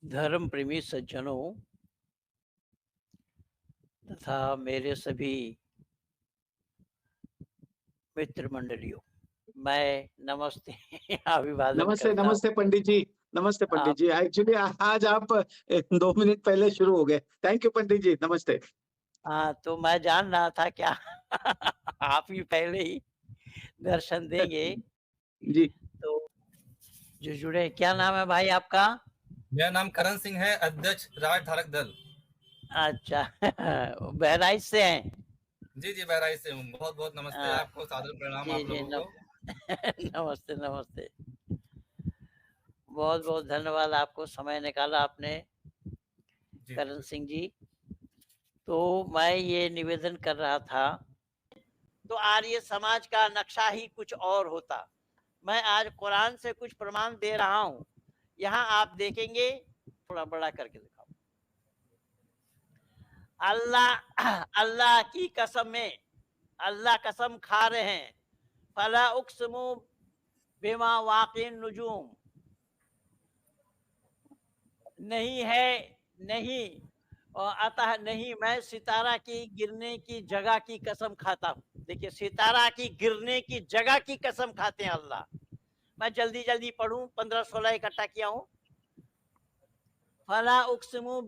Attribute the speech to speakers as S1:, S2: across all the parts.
S1: धर्म प्रेमी सज्जनों तथा मेरे सभी मित्र मंडलियों, मैं नमस्ते अभिवादन
S2: नमस्ते,
S1: करता हूँ।
S2: नमस्ते पंडित जी। नमस्ते पंडित
S1: आप
S2: जी। एक्चुअली आज आप 2 मिनट पहले शुरू हो गए। थैंक यू पंडित जी, नमस्ते।
S1: हाँ, तो मैं जान रहा था क्या आप ही पहले ही दर्शन देंगे,
S2: जी,
S1: तो जो जुड़े। क्या नाम है भाई आपका?
S3: मेरा नाम करण सिंह है, अध्यक्ष राज धारक दल।
S1: अच्छा बहराइच से हैं?
S3: जी जी, बहराइच से हूँ। बहुत बहुत नमस्ते
S1: हाँ,
S3: आपको, सादर प्रणाम
S1: जी
S3: आप
S1: जी
S3: लोगों को।
S1: नमस्ते नमस्ते। बहुत बहुत धन्यवाद, आपको समय निकाला आपने,
S3: जी
S1: करण
S3: जी।
S1: सिंह जी। तो मैं ये निवेदन कर रहा था, तो आर्य समाज का नक्शा ही कुछ और होता। मैं आज कुरान से कुछ प्रमाण दे रहा हूँ। यहाँ आप देखेंगे, थोड़ा बड़ा करके दिखाओ। अल्लाह अल्लाह की कसम में, अल्लाह कसम खा रहे हैं, फला उक्समु बिमा वाक़िन नुजूम, नहीं है, नहीं, और अतः नहीं, मैं सितारा की गिरने की जगह की कसम खाता हूँ। देखिए, सितारा की गिरने की जगह की कसम खाते हैं अल्लाह। मैं जल्दी जल्दी पढ़ूं, 15-16 इकट्ठा किया हूँ। फला उक्सिमु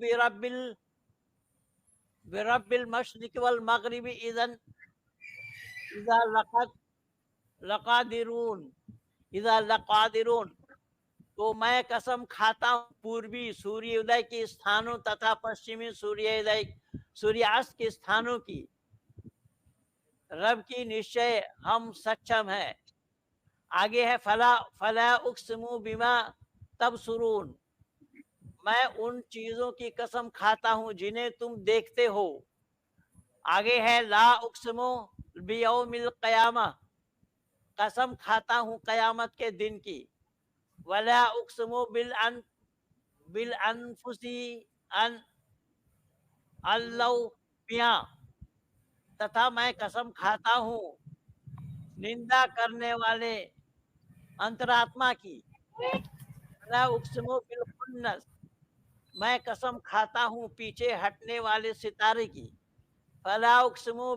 S1: बिरब्बिल मशरिक वल मगरिबी इज़न इज़ा लक़ादिरून, तो मैं कसम खाता हूँ पूर्वी सूर्योदय के स्थानों तथा पश्चिमी सूर्यास्त के स्थानों की, रब की निश्चय हम सक्षम है। आगे है फला फला उक्सिमु बिमा तबसुरून, मैं उन चीजों की कसम खाता हूं जिन्हें तुम देखते हो। आगे है ला उक्सिमु बियौमिल क़यामा, कसम खाता हूं कयामत के दिन की। वला उक्सिमु बिल अनफुसी अन अल्लौमिया, तथा मैं कसम खाता हूं निंदा करने वाले अंतरात्मा की। वला उक्सिमु बिल खुन्नस, मैं कसम खाता हूं पीछे हटने वाले सितारे की। फला उक्सिमु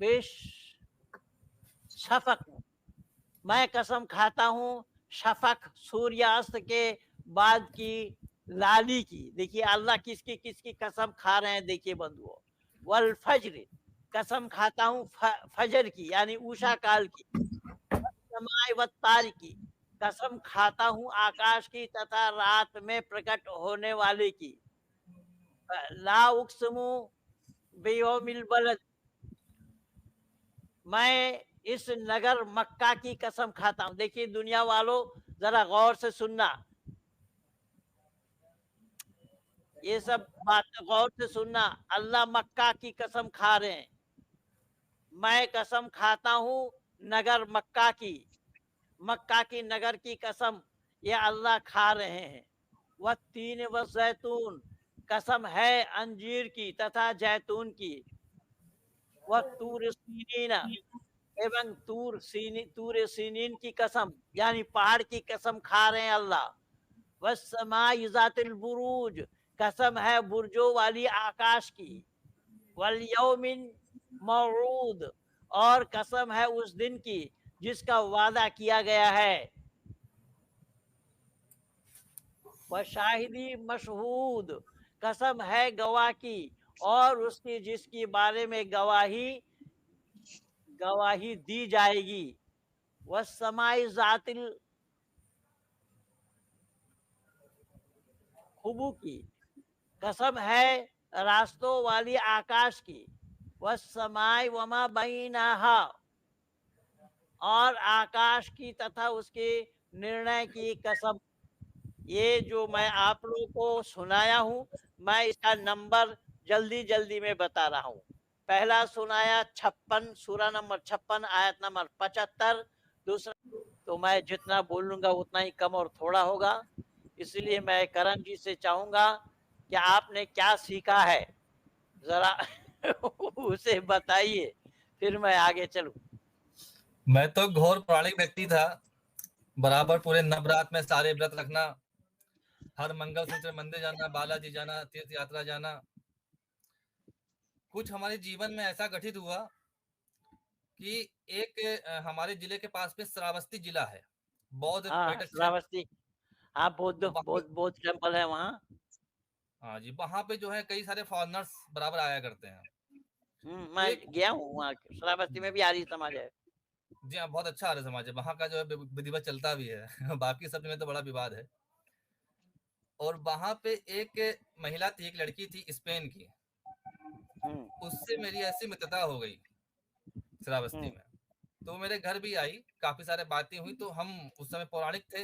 S1: बिश शफक, मैं कसम खाता हूँ शफक, सूर्यास्त के बाद की लाली की। देखिए अल्लाह किसकी किसकी कसम खा रहे हैं, देखिए बंधुओं। वल फज्र, कसम खाता हूँ फजर की, यानी उषा काल की। समाए व तारिकी, कसम खाता हूँ आकाश की तथा रात में प्रकट होने वाले की। ला उक्सिमु बियौमिल बलद, मैं इस नगर मक्का की कसम खाता हूं। देखिए दुनिया वालों, जरा गौर से सुनना, ये सब बात गौर से सुनना। अल्लाह मक्का की कसम खा रहे हैं, मैं कसम खाता हूं नगर मक्का की नगर की कसम ये अल्लाह खा रहे हैं। वह तीन व जैतून, कसम है अंजीर की तथा जैतून की। वह तूर सीनीना, एवं तूर सीनीन की कसम, यानी पहाड़ की कसम खा रहे हैं अल्लाह। वस्समाइ ज़ातिल बुरूज, कसम है बुर्जों वाली आकाश की। वल यौमिन मौऊद, और कसम है उस दिन की जिसका वादा किया गया है। वह शाहिदी मशहूद, कसम है गवाह की और उसकी जिसकी बारे में गवाही दी जाएगी। वह समाई जातिल खुबू की, कसम है रास्तों वाली आकाश की। वह समाई वमा बैनहा, और आकाश की तथा उसके निर्णय की कसम। ये जो मैं आप लोगों को सुनाया हूँ, मैं इसका नंबर जल्दी जल्दी में बता रहा हूँ। पहला सुनाया 56, सूरा नंबर 56, आयत नंबर 75। दूसरा, तो मैं जितना बोलूंगा उतना ही कम और थोड़ा होगा, इसलिए मैं करण जी से चाहूंगा कि आपने क्या सीखा है, जरा उसे बताइए, फिर मैं आगे चलूं।
S3: मैं तो घोर पौराणिक व्यक्ति था, बराबर पूरे नवरात्र में सारे व्रत रखना, हर मंगल सूत्र मंदिर जाना, बालाजी जाना, तीर्थ यात्रा जाना। कुछ हमारे जीवन में ऐसा घटित हुआ कि एक हमारे जिले के पास में श्रावस्ती जिला है, बौद्ध
S1: हाँ
S3: पर्यटक क्षेत्र।
S1: श्रावस्ती, हाँ बौद्ध
S3: वहाँ पे
S1: बौद्ध टेम्पल है वहाँ।
S3: हाँ जी, वहाँ पे जो है कई सारे फॉरेनर्स बराबर आया करते हैं।
S1: मैं
S3: एक
S1: गया हूँ वहाँ, श्रावस्ती में भी आर्य समाज है।
S3: जी हाँ, बहुत अच्छा आर्य समाज है वहाँ का, जो है विधिवत चलता भी है बाकी सब में तो बड़ा विवाद है। और वहाँ पे एक महिला थी, एक लड़की थी स्पेन की, उससे मेरी ऐसी मित्रता हो गई श्रावस्ती में। तो वो मेरे घर भी आई, काफी सारे बातें हुई। तो हम उस समय पौराणिक थे,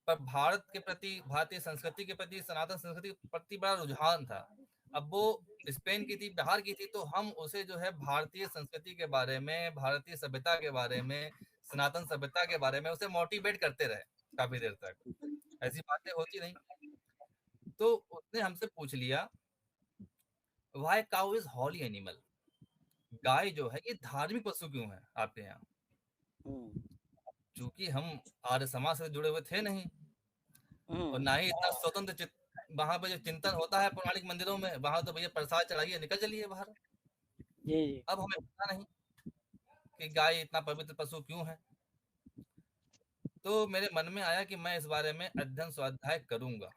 S3: पर भारत के प्रति, भारतीय संस्कृति के प्रति, सनातन संस्कृति के प्रति बड़ा रुझान था। अब वो स्पेन की थी, बिहार की थी, तो हम उसे जो है भारतीय संस्कृति के बारे में, भारतीय सभ्यता के बारे में, सनातन सभ्यता के बारे में उसे मोटिवेट करते रहे काफी देर तक। ऐसी बातें होती नहीं। तो उसने हमसे पूछ लिया, why cow is holy animal, गाय जो है ये धार्मिक पशु क्यों है आपके यहाँ? चूंकि हम आर्य समाज से जुड़े हुए थे नहीं, और ना ही इतना स्वतंत्र वहां पे जो चिंतन होता है पौराणिक मंदिरों में, वहां तो भैया प्रसाद चढ़ाइए निकल चलिए बाहर।
S1: जी।
S3: अब हमें पता नहीं कि गाय इतना पवित्र पशु क्यों है। तो मेरे मन में आया कि मैं इस बारे में अध्ययन स्वाध्याय करूंगा।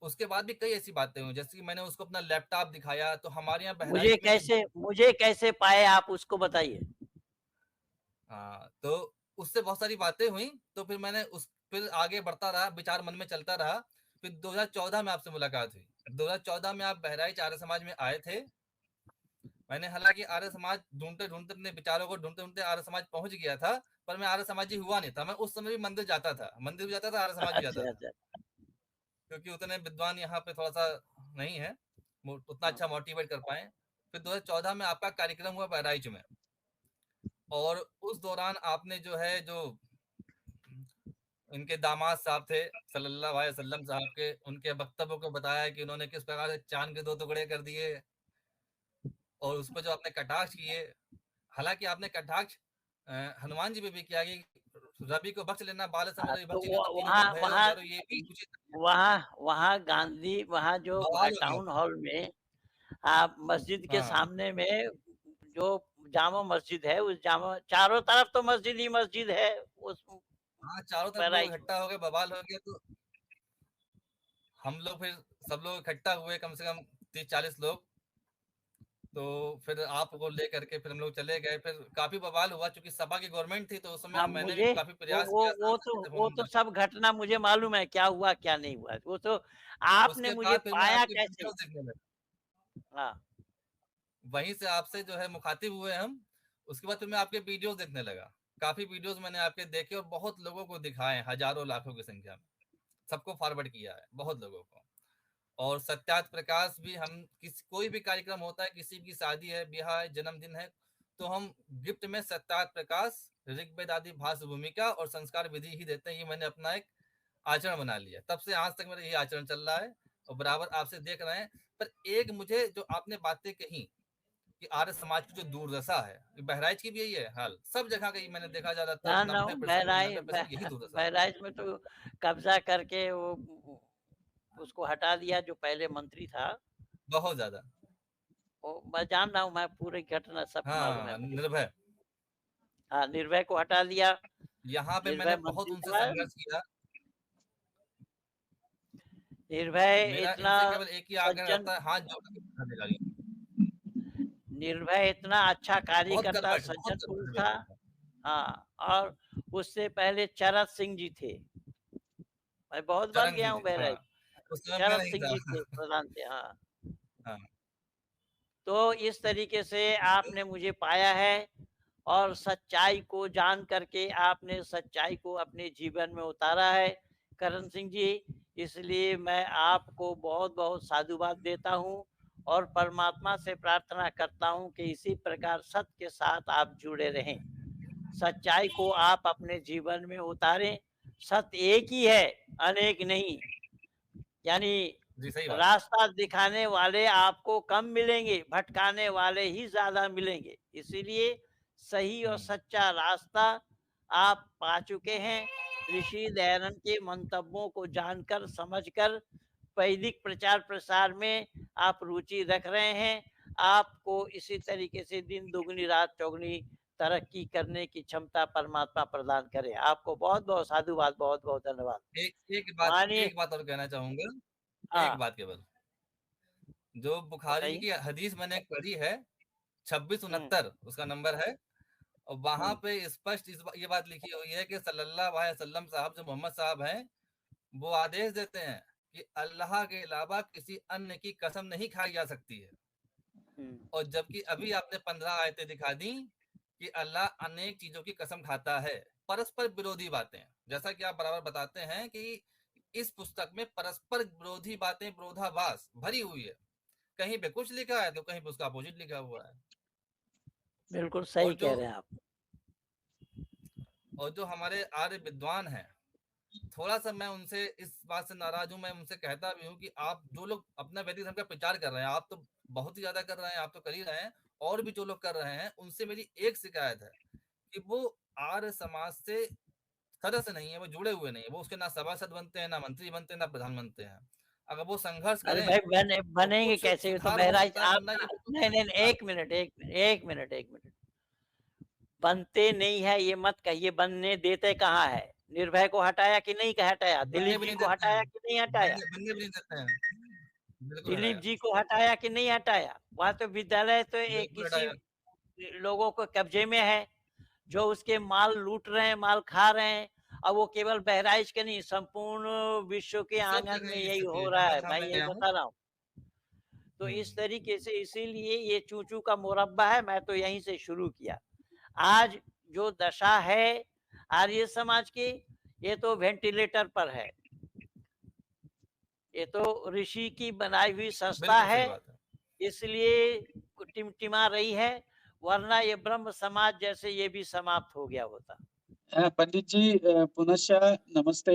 S3: उसके बाद भी कई ऐसी बातें हुई, जैसे कि मैंने उसको अपना लैपटॉप दिखाया, तो हमारे यहाँ बहराइच में
S1: मुझे कैसे पाए आप उसको बताइए।
S3: हाँ, तो उससे बहुत सारी बातें हुई। तो फिर मैंने फिर आगे बढ़ता रहा, विचार मन में चलता रहा। फिर 2014 में आपसे मुलाकात हुई। 2014 में आप बहराइच आर्य समाज में आए थे। मैंने हालांकि आर्य समाज ढूंढते ढूंढते, अपने विचारों को ढूंढते ढूंढते आर्य समाज पहुंच गया था, पर मैं आर्य समाजी हुआ नहीं था। मैं उस समय भी मंदिर जाता था, मंदिर भी जाता था, आर्य समाज भी जाता
S1: अच्छा
S3: था,
S1: अच्छा।
S3: क्योंकि उतने विद्वान यहाँ पे थोड़ा सा नहीं है, उतना अच्छा मोटिवेट कर पाए। फिर 2014 में आपका कार्यक्रम हुआ बहराइच में, और उस दौरान आपने जो है, जो इनके दामाद साहब थे सल्लल्लाहु अलैहि वसल्लम साहब के, उनके वक्तव्य को बताया कि उन्होंने किस प्रकार से चांद के 2 टुकड़े कर दिए, और उस पर जो आपने कटाक्ष किए। हालांकि आपने कटाक्ष हनुमान जी पे भी किया कि रवि को बख्श लेना, बाल समय रवि
S1: तो
S3: बख्श लेना, तीनों
S1: वहाँ
S3: लोग भैरव
S1: वहाँ
S3: भैरव, ये भी उचित
S1: वहाँ गांधी, वहाँ जो
S3: बवाल हो गया
S1: टाउन
S3: था।
S1: हॉल में, आप मस्जिद के
S3: हाँ
S1: सामने में जो जामा मस्जिद है, उस जामा, चारों तरफ तो मस्जिद ही मस्जिद है उस
S3: हाँ, चारों तरफ लोग
S1: बहराइच में।
S3: इकट्ठा हो गए, बवाल हो गया। तो हम लोग फिर सब लोग इकट्ठा हुए, कम से कम 30-40 लोग। तो फिर आपको लेकर के फिर हम लोग चले गए। फिर काफी बवाल हुआ, चूंकि सपा की गवर्नमेंट थी, तो उस समय
S1: हाँ,
S3: मैंने भी
S1: मुझे
S3: काफी प्रयास किया
S1: वो तो सब घटना मुझे मालूम है, क्या हुआ क्या नहीं हुआ, वो तो आपने
S3: उसके
S1: मुझे
S3: बाद फिर मैं
S1: पाया
S3: आपके
S1: कैसे।
S3: वीडियोस देखने लगा,
S1: हाँ
S3: वहीं से आपसे जो है मुखातिब हुए हम। उसके बाद फिर मैं आपके वीडियोस देखने लगा, काफी वीडियोस मैंने आपके देखे, और बहुत लोगों को दिखाए, हजारों लाखों की संख्या में सबको फॉरवर्ड किया है, बहुत लोगों को। और सत्यार्थ प्रकाश भी, हम कोई भी कार्यक्रम होता है, किसी की शादी है, ब्याह है, जन्मदिन है, तो हम गिफ्ट में सत्यार्थ प्रकाश, ऋग्वेद आदि भाषा भूमिका और संस्कार विधि ही देते हैं। ये मैंने अपना एक आचरण बना लिया, तब से आज तक मेरा यही आचरण चल रहा है, और बराबर आपसे देख रहे हैं। पर एक मुझे जो आपने बातें कही कि आर्य समाज की जो दुर्दशा है, बहराइच की भी यही है हाल, सब जगह का मैंने देखा, ज्यादातर
S1: ना ना
S3: 90% 99% यही दुर्दशा है।
S1: बहराइच में तो कब्जा करके वो उसको हटा दिया, जो पहले मंत्री था।
S3: बहुत ज्यादा।
S1: वो मैं जान रहा हूँ, मैं पूरी घटना सब मालूम है
S3: हाँ,
S1: मुझे।
S3: निर्भय।
S1: हाँ, निर्भय को हटा दिया।
S3: यहाँ पे मैंने
S1: निर्भय
S3: बहुत
S1: मंत्री
S3: उनसे
S1: था।
S3: संघर्ष किया।
S1: निर्भय
S3: मेरा
S1: इतना
S3: इनसे केवल एक ही आग्रह
S1: सज्जन,
S3: रहता है, हाथ जोड़ के करने लगी।
S1: निर्भय इतना अच्छा
S3: बहुत
S1: कार्यकर्ता,
S3: बहुत
S1: सज्जन पुरुष
S3: कर्मठ
S1: था।
S3: व्यक्ति था।
S1: हाँ, और उससे पहले चरत सिंह जी थे। मैं बहुत बार
S3: चरण
S1: गया
S3: सिंह
S1: हूँ
S3: जी, हाँ,
S1: बहराइच।
S3: उस समय मैं
S1: चरत
S3: नहीं
S1: सिंह
S3: था।
S1: जी थे, प्रधान थे। हाँ,
S3: हाँ,
S1: तो इस तरीके से आपने मुझे पाया है, और सच्चाई को जान करके आपने सच्चाई को अपने जीवन में उतारा है करण सिंह जी। इसलिए मैं आपको बहुत बहुत साधुवाद देता हूँ, और परमात्मा से प्रार्थना करता हूँ कि इसी प्रकार सत्य के साथ आप जुड़े रहें, सच्चाई को आप अपने जीवन में उतारें। सत्य एक ही है, अनेक नहीं। यानी
S3: जी सही बात।
S1: रास्ता दिखाने वाले आपको कम मिलेंगे, भटकाने वाले ही ज्यादा मिलेंगे। इसीलिए सही और
S3: हम्म,
S1: सच्चा रास्ता आप पा चुके हैं, ऋषि दयानंद के मंतव्यों को जानकर समझकर वैदिक प्रचार प्रसार में आप रुचि रख रहे हैं। आपको इसी तरीके से दिन दुगनी रात चौगनी तरक्की करने की क्षमता परमात्मा प्रदान करे। आपको बहुत बहुत साधुवाद, बहुत बहुत धन्यवाद। मानिए
S3: एक बात और कहना चाहूंगा, एक
S1: हाँ
S3: बात केवल, जो बुखारी
S1: बताइए।
S3: की हदीस मैंने पढ़ी है 2669 उसका नंबर है, और वहां पे स्पष्ट ये बात लिखी हुई है कि सल्लल्लाहु अलैहि वसल्लम साहब, जो मोहम्मद साहब हैं, वो आदेश देते हैं कि अल्लाह के अलावा किसी अन्य की कसम नहीं खाई जा सकती है। और जबकि अभी आपने 15 आयतें दिखा दी कि अल्लाह अनेक चीजों की कसम खाता है, परस्पर विरोधी बातें, जैसा कि आप बराबर बताते हैं कि इस पुस्तक में परस्पर विरोधी बातें, विरोधाभास भरी हुई है। कहीं पे कुछ लिखा है तो कहीं पे उसका अपोजिट लिखा हुआ है।
S1: बिल्कुल सही कह रहे हैं आप।
S3: और जो हमारे आर्य विद्वान हैं, थोड़ा सा मैं उनसे इस बात से नाराज हूं, मैं उनसे कहता भी हूं कि आप जो लोग अपना वैदिक धर्म का प्रचार कर रहे हैं, आप तो बहुत ही ज्यादा कर रहे हैं, आप तो कर ही रहे हैं, और भी जो लोग कर रहे हैं, उनसे मेरी एक शिकायत है कि वो आर्य समाज से सदस्य नहीं है, वो जुड़े हुए नहीं है, वो उसके ना सभासद बनते हैं, ना मंत्री बनते हैं, ना प्रधान बनते हैं। अगर वो संघर्ष
S1: अरे
S3: करें
S1: भाई
S3: तो
S1: बनेंगे
S3: कुछ
S1: कैसे? तो
S3: सुधार हो
S1: बहराइच
S3: सकता है,
S1: आप
S3: वरना ये
S1: नहीं नहीं एक मिनट बनते नहीं है ये मत कहिए। बनने देते कहाँ है? निर्भय को हटाया कि नहीं हटाया?
S3: बनने
S1: दिलीप
S3: भी
S1: जी
S3: नहीं
S1: को
S3: देते
S1: हटाया
S3: हैं,
S1: कि नहीं हटाया?
S3: बनने भी नहीं देते हैं, बिल्कुल
S1: दिलीप
S3: हटाया,
S1: जी को हटाया कि नहीं हटाया? वहां तो विद्यालय तो एक
S3: बिल्कुल
S1: किसी
S3: हटाया।
S1: लोगों को कब्जे में है, जो उसके माल लूट रहे हैं, माल खा रहे हैं। और वो केवल बहराइच के नहीं, संपूर्ण विश्व के
S3: सब
S1: आंगन
S3: जगह
S1: में
S3: ये
S1: यही
S3: स्थिति
S1: हो
S3: है
S1: रहा
S3: जहां
S1: है,
S3: जहां
S1: मैं
S3: मैं
S1: यही
S3: गया हूँ।
S1: बता रहा हूँ। तो इस तरीके से इसीलिए ये चूचू का मुरब्बा है, मैं तो यहीं से शुरू किया। आज जो दशा है आर्य समाज की, ये तो वेंटिलेटर पर है। ये तो ऋषि की बनाई हुई संस्था
S3: बिल्कुल
S1: है,
S3: सही बात है।
S1: इसलिए टिमटिमा रही है, वरना ये ब्रह्म समाज जैसे ये भी समाप्त हो गया होता।
S2: पंडित जी पुनश्च नमस्ते,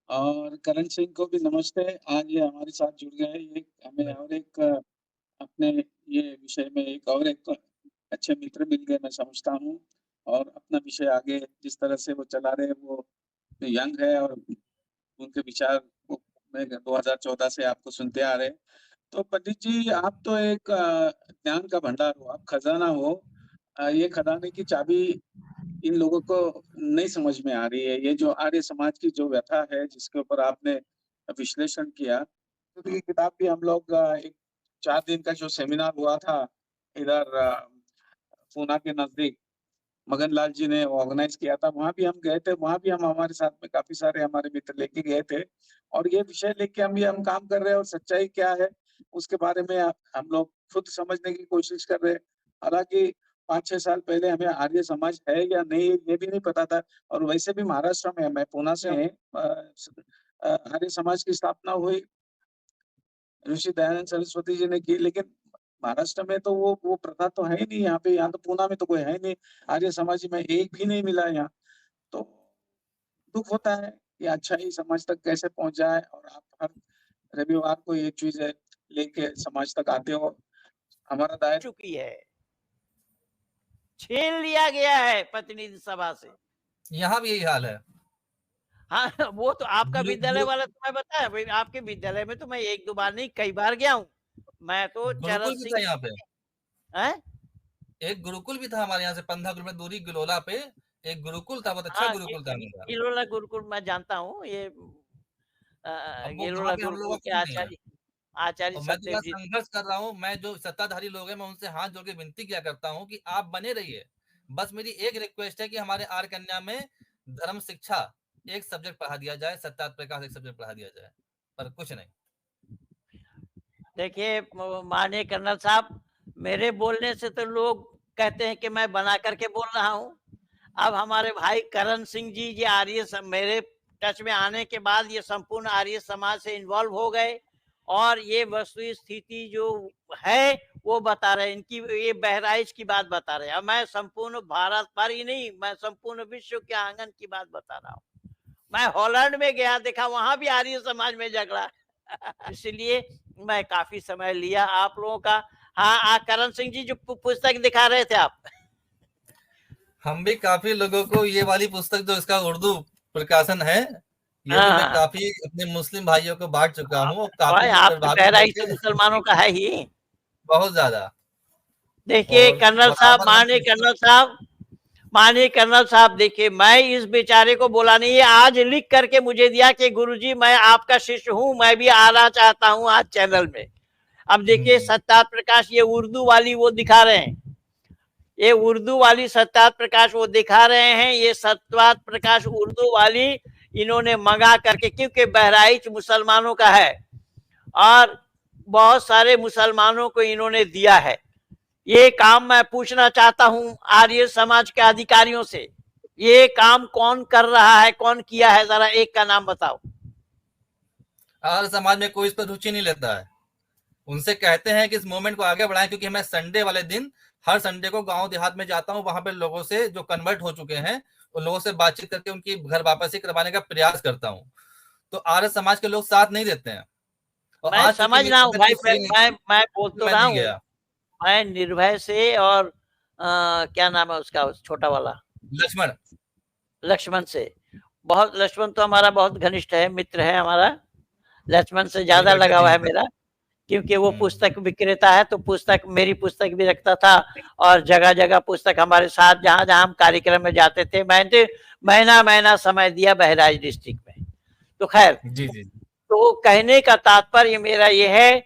S2: और करण सिंह को भी नमस्ते। आज ये हमारे साथ जुड़ गए, ये हमें और एक अपने ये विषय में एक और एक अच्छे मित्र मिल गए, मैं समझता हूँ। और अपना विषय आगे जिस तरह से वो चला रहे हैं, वो यंग है और उनके विचार को मैं 2014 से आपको सुनते आ रहे हैं। तो पंडित जी, आप तो एक ज्ञान का भंडार हो, आप खजाना हो। ये खजाने की चाबी इन लोगों को नहीं समझ में आ रही है। ये जो आर्य समाज की जो व्यथा है, जिसके ऊपर आपने विश्लेषण किया, तो ये किताब भी हम लोग एक 4 दिन का जो सेमिनार हुआ था इधर पूना के नजदीक, मगन लाल जी ने ऑर्गेनाइज किया था, वहाँ भी हम गए थे। वहाँ भी हम हमारे साथ में काफी सारे हमारे मित्र लेके गए थे, और ये विषय लेके हम काम कर रहे हैं, और सच्चाई क्या है उसके बारे में हम लोग खुद समझने की कोशिश कर रहे हैं। हालांकि 5-6 साल पहले हमें आर्य समाज है या नहीं ये भी नहीं पता था। और वैसे भी महाराष्ट्र में, मैं पूना से आर्य समाज की स्थापना हुई, ऋषि दयानंद सरस्वती जी ने की, लेकिन महाराष्ट्र में तो वो प्रथा तो है ही नहीं। यहाँ पे, यहाँ तो पूना में तो कोई है ही नहीं आर्य समाज में, एक भी नहीं मिला यहाँ। तो दुख होता है कि अच्छा ही समाज तक कैसे पहुंच जाए, और आप हर रविवार को ये चीज लेके समाज तक आते हो। हमारा दायित्व
S1: चुकी है, छीन लिया गया है प्रतिनिधि सभा से।
S3: यहाँ भी यही हाल है।
S1: हाँ वो तो आपका विद्यालय वाला तो मैं बताया भाई, आपके विद्यालय में तो मैं 1-2 बार नहीं कई बार गया हूँ। मैं तो चरत
S3: गुरुकुल भी था
S1: सिंह
S3: यहाँ पे,
S1: है।
S3: एक गुरुकुल भी था हमारे यहाँ से 15 किलोमीटर दूरी गिलोला पे, एक गुरुकुल था, बहुत अच्छा
S1: हाँ
S3: गुरुकुल था मेरा।
S1: गिलोला गुरुकुल मैं जानता हूँ। ये
S3: अब वो वहाँ
S1: गिलोला
S3: पे हम लोगों
S1: गुरुकुल
S3: का
S1: के
S3: कुछ नहीं है,
S1: आचार्य
S3: और मैं तो
S1: सत्यदेव
S3: यहाँ
S1: जी।
S3: संघर्ष कर रहा हूँ। मैं जो सत्ताधारी लोग हैं, मैं उनसे हाथ जोड़ के विनती किया करता हूँ कि आप बने रहिए। बस मेरी एक रिक्वेस्ट है कि हमारे आर कन्या में धर्म शिक्षा एक सब्जेक्ट पढ़ा दिया जाए, सत्ता प्रकाश एक सब्जेक्ट पढ़ा दिया जाए, पर कुछ नहीं।
S1: देखिए माननीय कर्नल साहब, मेरे बोलने से तो लोग कहते हैं कि मैं बना करके बोल रहा हूँ। अब हमारे भाई करण सिंह जी ये आर्य मेरे टच में आने के बाद ये संपूर्ण आर्य समाज से इन्वॉल्व हो गए, और ये वस्तु स्थिति जो है वो बता रहे हैं। इनकी ये बहराइच की बात बता रहे हैं। अब मैं संपूर्ण भारत पर ही नहीं, मैं संपूर्ण विश्व के आंगन की बात बता रहा हूँ। मैं हॉलैंड में गया, देखा वहां भी आर्य समाज में झगड़ा। इसलिए मैं काफी समय लिया आप लोगों का। हाँ करण सिंह जी जो पुस्तक दिखा रहे थे आप,
S3: हम भी काफी लोगों को ये वाली पुस्तक जो इसका उर्दू प्रिकॉशन है, ये भी मैं
S1: हाँ
S3: काफी अपने मुस्लिम भाइयों को बांट चुका हूँ और
S1: भाई,
S3: काफी
S1: आप तो
S3: प्रभावित
S1: बहराइच
S3: होके
S1: मुसलमानों का है ही।
S3: बहुत ज्यादा।
S1: देखिए
S3: और
S1: कर्नल साहब,
S3: बराबर
S1: माननीय कर्नल साहब, देखिए मैं इस बेचारे को बोला नहीं है, आज लिख करके मुझे दिया कि गुरुजी मैं आपका शिष्य हूँ, मैं भी आना चाहता हूँ आज चैनल में। अब देखिए सत्यात प्रकाश, ये उर्दू वाली वो दिखा रहे हैं, ये उर्दू वाली सत्यात प्रकाश वो दिखा रहे हैं, ये सत्यात प्रकाश उर्दू वाली इन्होंने मंगा करके, क्योंकि बहराइच मुसलमानों का है और बहुत सारे मुसलमानों को इन्होंने दिया है। ये काम मैं पूछना चाहता हूं आर्य समाज के अधिकारियों से, ये काम कौन कर रहा है, कौन किया है, जरा एक का नाम बताओ।
S3: आर्य समाज में कोई इस पर रुचि नहीं लेता है। उनसे कहते हैं कि इस मूवमेंट को आगे बढ़ाएं, क्योंकि मैं संडे वाले दिन, हर संडे को गांव देहात में जाता हूं, वहां पे लोगों से जो कन्वर्ट हो चुके हैं उन लोगों से बातचीत करके उनकी घर वापसी करवाने का प्रयास करता हूं। तो आर्य समाज के लोग साथ नहीं देते हैं और
S1: मैं
S3: आज चूंकि
S1: समझ
S3: मेरी
S1: रहा हूँ
S3: तबीयत
S1: भाई,
S3: कुछ सही नहीं थी,
S1: मैं बोल
S3: तो
S1: तो
S3: मैं
S1: रहा
S3: नहीं
S1: हूँ,
S3: गया।
S1: मैं निर्भय से और क्या नाम है उसका, उस छोटा वाला
S3: लक्ष्मण
S1: लक्ष्मण से, बहुत, लक्ष्मण तो हमारा बहुत घनिष्ठ है, मित्र है हमारा, लक्ष्मण से ज्यादा
S3: निकट के
S1: लगाव
S3: दिन
S1: है
S3: तक।
S1: मेरा, क्योंकि वो पुस्तक विक्रेता है, तो पुस्तक, मेरी पुस्तक भी रखता था और जगह जगह पुस्तक हमारे साथ, जहां जहां हम कार्यक्रम में जाते थे, मैंने महीना महीना समय दिया बहराइच डिस्ट्रिक्ट में। तो खैर,
S3: जी जी
S1: तो कहने का तात्पर्य मेरा ये है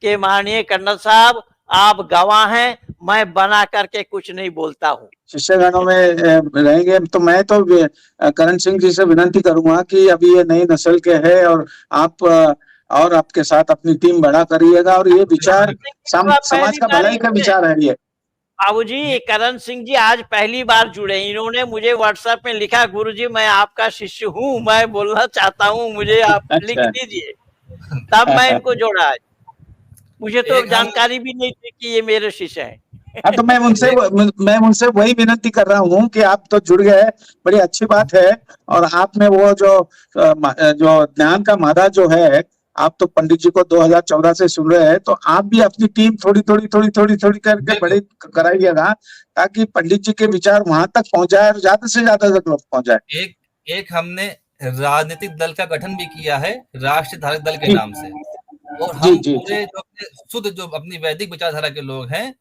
S1: कि माननीय कर्नल साहब, आप गवाह हैं, मैं बना करके कुछ नहीं बोलता हूँ।
S2: शिष्यगणों में रहेंगे तो मैं तो करण सिंह जी से विनती करूंगा कि अभी ये नई नस्ल के हैं और आप और आपके साथ अपनी टीम बड़ा करिएगा और ये विचार समाज का भलाई का विचार है ये।
S1: बाबूजी, करण सिंह जी आज पहली बार जुड़े, इन्होंने मुझे व्हाट्सएप में लिखा, गुरुजी मैं आपका शिष्य हूँ, मैं बोलना चाहता हूँ, मुझे आप लिख
S2: अच्छा।
S1: दीजिए, तब मैं इनको जोड़ा। मुझे तो
S3: एक हम
S1: जानकारी भी नहीं थी कि ये मेरे शिष्य हैं।
S2: हाँ तो मैं उनसे वही विनती कर रहा हूँ कि आप तो जुड़ गए, बड़ी अच्छी बात है। और आप में वो जो ज्ञान का मादा जो है, आप तो पंडित जी को 2014 से सुन रहे हैं, तो आप भी अपनी टीम थोड़ी थोड़ी करके बड़ी कराइएगा, ताकि पंडित जी के विचार वहां तक पहुंच जाए और ज्यादा से ज्यादा तक लोग पहुंच जाए।
S3: एक हमने राजनीतिक दल का गठन भी किया है, राष्ट्रीय धारक दल के नाम से, और हम पूरे जो अपने शुद्ध, जो अपनी वैदिक विचारधारा के लोग हैं,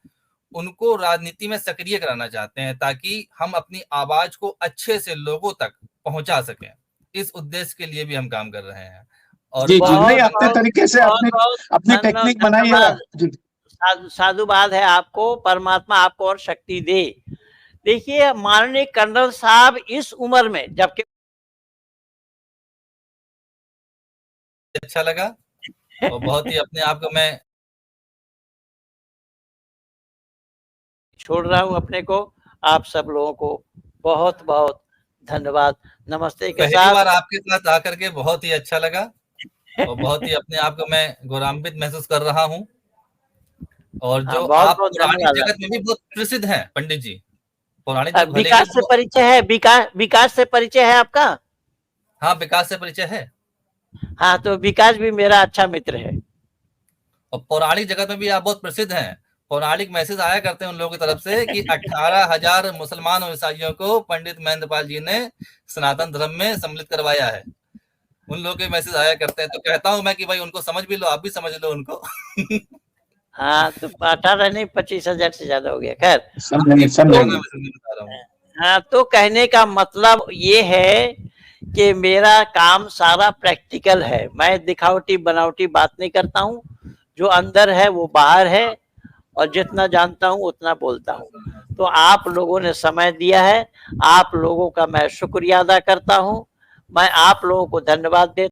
S3: उनको राजनीति में सक्रिय कराना चाहते हैं, ताकि हम अपनी आवाज को अच्छे से लोगों तक पहुंचा सकें। इस उद्देश्य के लिए भी हम काम कर रहे हैं। और
S2: जी जी, नहीं अपने तरीके से अपनी टेक्निक बनाइएगा।
S1: साधुवाद है आपको, परमात्मा आपको और शक्ति दे। देखिए माननीय कर्नल साहब इस उम्र में, जबकि
S3: अच्छा लगा और बहुत ही अपने आप को मैं
S1: छोड़ रहा हूँ अपने को। आप सब लोगों को बहुत बहुत धन्यवाद, नमस्ते के साथ।
S3: पहली बार आपके साथ आकर के बहुत ही अच्छा लगा और बहुत ही अपने आप को मैं गौरवान्वित महसूस कर रहा हूँ। और जो आप पौराणिक जगत में भी बहुत प्रसिद्ध हैं पंडित जी, पौराणिक जगत।
S1: विकास से परिचय है, विकास से परिचय है आपका?
S3: हाँ, विकास से परिचय है।
S1: हाँ, तो विकास भी मेरा अच्छा मित्र है।
S3: और पौराणिक जगत में भी आप बहुत प्रसिद्ध हैं। पौराणिक मैसेज आया करते हैं उन लोगों की तरफ से कि 18,000 मुसलमान और ईसाइयों को पंडित महेंद्रपाल जी ने सनातन धर्म में सम्मिलित करवाया है। उन लोगों के मैसेज आया करते हैं, तो कहता हूं मैं कि भाई उनको समझ भी लो, आप भी समझ लो उनको।
S1: हाँ, तो 18 नहीं 25,000 से ज्यादा हो गया। खैर, हाँ, तो कहने का मतलब ये है कि मेरा काम सारा प्रैक्टिकल है, मैं दिखावटी बनावटी बात नहीं करता हूँ, जो अंदर है वो बाहर है, और जितना जानता हूँ उतना बोलता हूँ। तो आप लोगों ने समय दिया है, आप लोगों का मैं शुक्रिया अदा करता हूँ, मैं आप लोगों को धन्यवाद देता